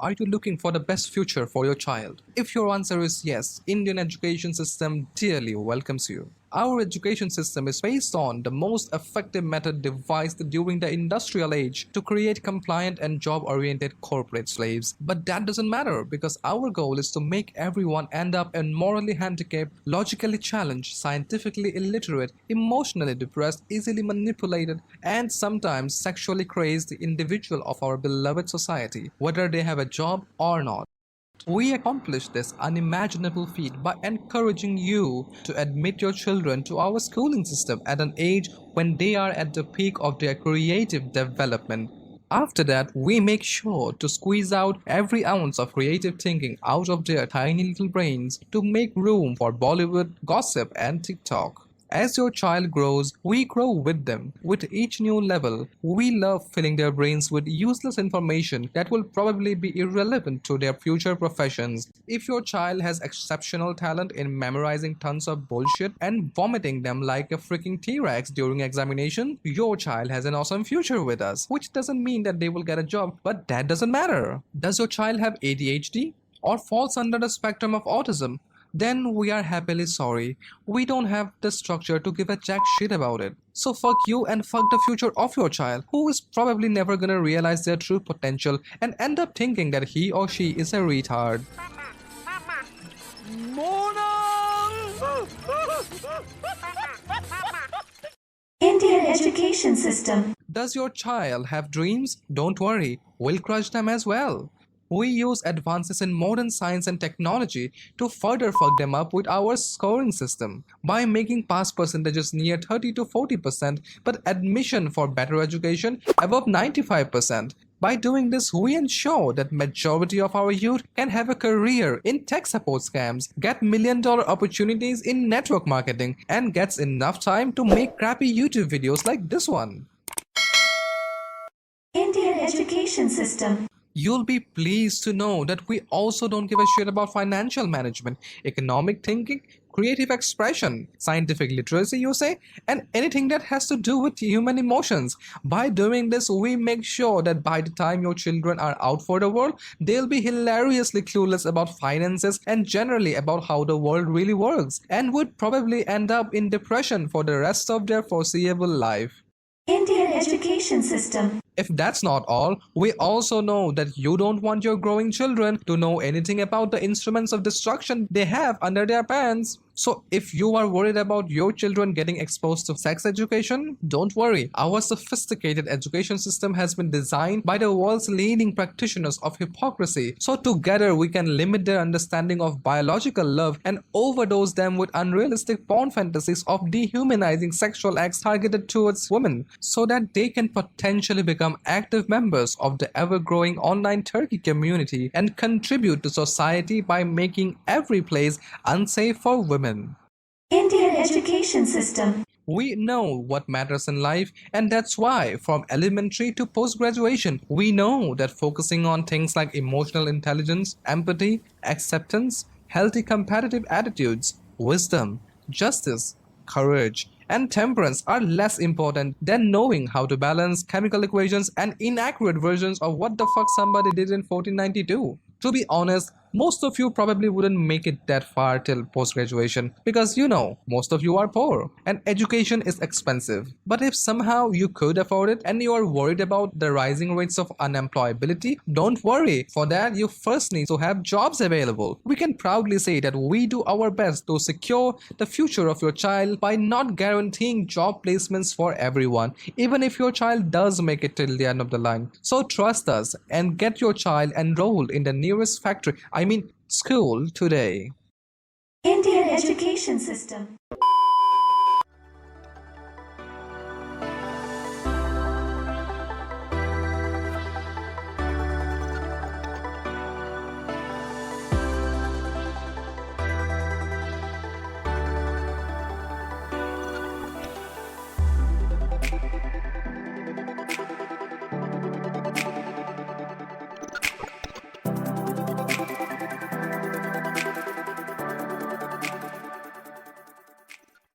Are you looking for the best future for your child? If your answer is yes, Indian education system dearly welcomes you. Our education system is based on the most effective method devised during the industrial age to create compliant and job-oriented corporate slaves. But that doesn't matter because our goal is to make everyone end up a morally handicapped, logically challenged, scientifically illiterate, emotionally depressed, easily manipulated, and sometimes sexually crazed individual of our beloved society, whether they have a job or not. We accomplish this unimaginable feat by encouraging you to admit your children to our schooling system at an age when they are at the peak of their creative development. After that, we make sure to squeeze out every ounce of creative thinking out of their tiny little brains to make room for Bollywood, gossip, and TikTok. As your child grows, we grow with them. With each new level, we love filling their brains with useless information that will probably be irrelevant to their future professions. If your child has exceptional talent in memorizing tons of bullshit and vomiting them like a freaking T-Rex during examination, your child has an awesome future with us. Which doesn't mean that they will get a job, but that doesn't matter. Does your child have ADHD? Or falls under the spectrum of autism? Then we are happily sorry. We don't have the structure to give a jack shit about it. So fuck you and fuck the future of your child, who is probably never gonna realize their true potential and end up thinking that he or she is a retard. Indian education system. Does your child have dreams? Don't worry, we'll crush them as well. We use advances in modern science and technology to further fuck them up with our scoring system by making pass percentages near 30 to 40%, but admission for better education above 95%. By doing this, we ensure that majority of our youth can have a career in tech support scams, get $1 million opportunities in network marketing, and gets enough time to make crappy YouTube videos like this one. Indian education system. You'll be pleased to know that we also don't give a shit about financial management, economic thinking, creative expression, scientific literacy, you say, and anything that has to do with human emotions. By doing this, we make sure that by the time your children are out for the world, they'll be hilariously clueless about finances and generally about how the world really works, and would probably end up in depression for the rest of their foreseeable life. Indian education system. If that's not all, we also know that you don't want your growing children to know anything about the instruments of destruction they have under their pants. So if you are worried about your children getting exposed to sex education, don't worry. Our sophisticated education system has been designed by the world's leading practitioners of hypocrisy. So together we can limit their understanding of biological love and overdose them with unrealistic porn fantasies of dehumanizing sexual acts targeted towards women so that they can potentially become active members of the ever-growing online Turkey community and contribute to society by making every place unsafe for women. Indian education system. We know what matters in life, and that's why, from elementary to post graduation, we know that focusing on things like emotional intelligence, empathy, acceptance, healthy competitive attitudes, wisdom, justice, courage, and temperance are less important than knowing how to balance chemical equations and inaccurate versions of what the fuck somebody did in 1492. To be honest, most of you probably wouldn't make it that far till post-graduation because most of you are poor and education is expensive. But if somehow you could afford it and you are worried about the rising rates of unemployability, don't worry. For that, you first need to have jobs available. We can proudly say that we do our best to secure the future of your child by not guaranteeing job placements for everyone, even if your child does make it till the end of the line. So trust us and get your child enrolled in the nearest factory, school today. Indian education system.